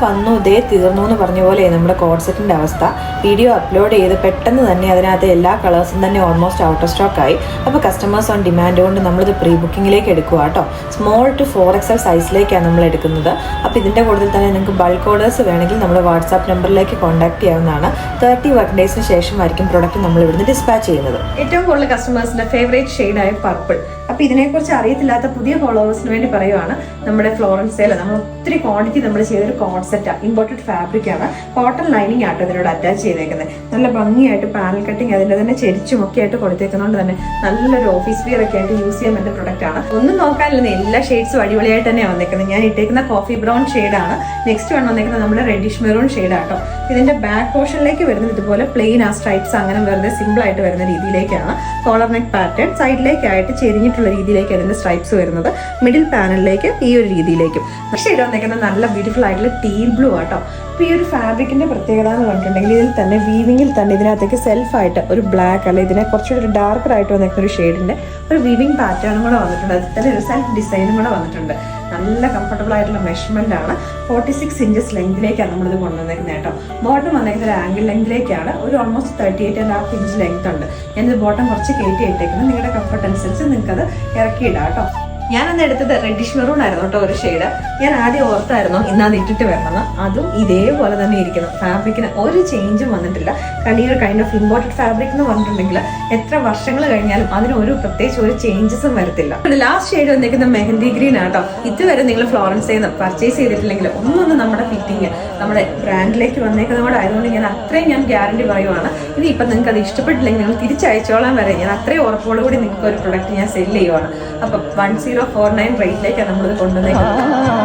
വന്നു ദേ തീർന്നു എന്ന് പറഞ്ഞ പോലെ നമ്മുടെ കോഡ് സെറ്റിൻ്റെ അവസ്ഥ. വീഡിയോ അപ്ലോഡ് ചെയ്ത് പെട്ടെന്ന് തന്നെ അതിനകത്ത് എല്ലാ കളേഴ്സും തന്നെ ഓൾമോസ്റ്റ് ഔട്ട് ഓഫ് സ്റ്റോക്ക് ആയി. അപ്പോൾ കസ്റ്റമേഴ്സ് ഓൺ ഡിമാൻഡ് കൊണ്ട് നമ്മളിത് പ്രീ ബുക്കിങ്ങിലേക്ക് എടുക്കുക കേട്ടോ. സ്മോൾ ടു 4XL സൈസിലേക്കാണ് നമ്മൾ എടുക്കുന്നത്. അപ്പോൾ ഇതിൻ്റെ കൂടുതൽ തന്നെ നിങ്ങൾക്ക് ബൾക്ക് ഓർഡേഴ്സ് വേണമെങ്കിൽ നമ്മുടെ വാട്സാപ്പ് നമ്പറിലേക്ക് കോൺടാക്ട് ചെയ്യാവുന്നതാണ്. 30 വർക്ക് ഡേയ്സിന് ശേഷമായിരിക്കും പ്രൊഡക്റ്റ് നമ്മൾ ഇവിടുന്ന് ഡിസ്പാച്ച് ചെയ്യുന്നത്. ഏറ്റവും കൂടുതൽ കസ്റ്റമേഴ്സിൻ്റെ ഫേവറേറ്റ് ഷെയ്ഡായ പർപ്പിൾ. അപ്പോൾ ഇതിനെക്കുറിച്ച് അറിയത്തില്ലാത്ത പുതിയ ഫോളോവേഴ്സിന് വേണ്ടി പറയുവാണ്, നമ്മുടെ ഫ്ലോറൻസേൽ നമ്മൾ ഒത്തിരി ക്വാണ്ടിറ്റി നമ്മൾ ചെയ്തൊരു കോഡ് സെറ്റാണ്. ഇമ്പോർട്ടഡ് ഫാബ്രിക് ആണ്, കോട്ടൺ ലൈനിങ് ആട്ടോ ഇതിനോട് അറ്റാച്ച് ചെയ്തേക്കുന്നത്. നല്ല ഭംഗിയായിട്ട് പാനൽ കട്ടിങ് അതിൻ്റെ തന്നെ ചെരിച്ചും ഒക്കെ ആയിട്ട് കൊടുത്തേക്കുന്നതുകൊണ്ട് തന്നെ നല്ലൊരു ഓഫീസ് വിയർ ഒക്കെ ആയിട്ട് യൂസ് ചെയ്യാൻ പറ്റുന്ന പ്രൊഡക്റ്റ് ആണ്. ഒന്നും നോക്കാനില്ല, എല്ലാ ഷെയ്ഡ്സും അടിപൊളിയായിട്ട് തന്നെയാണ് വന്നേക്കുന്നത്. ഞാൻ ഇട്ടേക്കുന്ന കോഫി ബ്രൗൺ ഷെയ്ഡാണ്. നെക്സ്റ്റ് വന്നേക്കുന്നത് നമ്മുടെ റെഡിഷ് മെറൂൺ ഷെയ്ഡാട്ടോ. ഇതിന്റെ ബാക്ക് പോർഷനിലേക്ക് വരുന്നത് ഇതുപോലെ പ്ലെയിൻ ആ സ്ട്രൈപ്സ് അങ്ങനെ വെറുതെ സിമ്പിൾ ആയിട്ട് വരുന്ന രീതിയിലേക്കാണ്. കോളർ നെക്ക് പാറ്റേൺ സൈഡിലേക്കായിട്ട് ചെരിഞ്ഞിട്ടുള്ള രീതിയിലേക്ക് അതിന്റെ സ്ട്രൈപ്സ് വരുന്നത്. മിഡിൽ പാനലിലേക്ക് ഈ ഒരു രീതിയിലേക്കും. പക്ഷേ ഇത് വന്നേക്കുന്നത് നല്ല ബ്യൂട്ടിഫുൾ ആയിട്ടുള്ള ടീൽ ബ്ലൂ ആട്ടോ. അപ്പോൾ ഈ ഒരു ഫാബ്രിക്കിന്റെ പ്രത്യേകത എന്ന് പറഞ്ഞിട്ടുണ്ടെങ്കിൽ ഇതിൽ തന്നെ വീവിങ്ങിൽ തന്നെ ഇതിനകത്തേക്ക് സെൽഫായിട്ട് ഒരു ബ്ലാക്ക് അല്ല ഇതിനെ കുറച്ചുകൂടി ഒരു ഡാർക്കർ ആയിട്ട് വന്നിരിക്കുന്ന ഒരു ഷെയ്ഡിന്റെ ഒരു വീവിങ് പാറ്റേണും കൂടെ വന്നിട്ടുണ്ട്. അതിൽ തന്നെ ഒരു സെൽഫ് ഡിസൈനും കൂടെ വന്നിട്ടുണ്ട്. നല്ല കംഫർട്ടബിൾ ആയിട്ടുള്ള മെഷർമെന്റ് ആണ്. 46 ഇഞ്ചസ് ലെങ്തിലേക്കാണ് നമ്മളിത് കൊണ്ടുവന്നേക്കുന്നത് കേട്ടോ. ബോട്ടം വന്നേക്കുന്ന ഒരു ആംഗിൾ ലെങ്തിലേക്കാണ്. ഒരു ഓൾമോസ്റ്റ് 38.5 ഇഞ്ച് ലെങ്ത് ഉണ്ട്. ഞാനിത് ബോട്ടം കുറച്ച് കയറ്റി ഇട്ടേക്കുന്നത്. നിങ്ങളുടെ കംഫർട്ട് അനുസരിച്ച് നിങ്ങൾക്കത് ഇറക്കിയിടാം കേട്ടോ. ഞാനന്ന് എടുത്തത് റെഡിഷ് മെറൂൺ ആയിരുന്നു കേട്ടോ ഒരു ഷെയ്ഡ്. ഞാൻ ആദ്യം ഓർത്തായിരുന്നു ഇന്നത് ഇട്ടിട്ട് വരണമെന്ന്. അതും ഇതേപോലെ തന്നെ ഇരിക്കുന്നു. ഫാബ്രിക്കിന് ഒരു ചേഞ്ചും വന്നിട്ടില്ല. കാരണം ഈ ഒരു കൈൻഡ് ഓഫ് ഇമ്പോർട്ടഡ് ഫാബ്രിക് എന്ന് പറഞ്ഞിട്ടുണ്ടെങ്കിൽ എത്ര വർഷങ്ങൾ കഴിഞ്ഞാലും അതിന് ഒരു പ്രത്യേകിച്ച് ഒരു ചേഞ്ചസും വരത്തില്ല. ലാസ്റ്റ് ഷെയ്ഡ് വന്നിരിക്കുന്ന മെഹന്തി ഗ്രീൻ ആട്ടോ. ഇതുവരെ നിങ്ങൾ ഫ്ലോറൻസിൽ നിന്ന് പർച്ചേസ് ചെയ്തിട്ടില്ലെങ്കിൽ ഒന്നൊന്ന് നമ്മുടെ ഫിറ്റിങ് നമ്മുടെ ബ്രാൻഡിലേക്ക് വന്നേക്കുന്നത് കൂടെ ആയതുകൊണ്ട് ഞാൻ അത്രയും ഞാൻ ഗ്യാരണ്ടി പറയുവാണ്. ഇനി ഇപ്പം നിങ്ങൾക്ക് അത് ഇഷ്ടപ്പെട്ടില്ലെങ്കിൽ നിങ്ങൾ തിരിച്ചയച്ചോളാൻ വരെ ഞാൻ അത്രയും ഉറപ്പോടുകൂടി നിങ്ങൾക്ക് ഒരു പ്രൊഡക്റ്റ് ഞാൻ സെല് ചെയ്യുവാണ്. അപ്പം 1049 റേറ്റിലേക്കാണ് നമ്മളിത് കൊണ്ടുവന്നേക്കുന്നത്.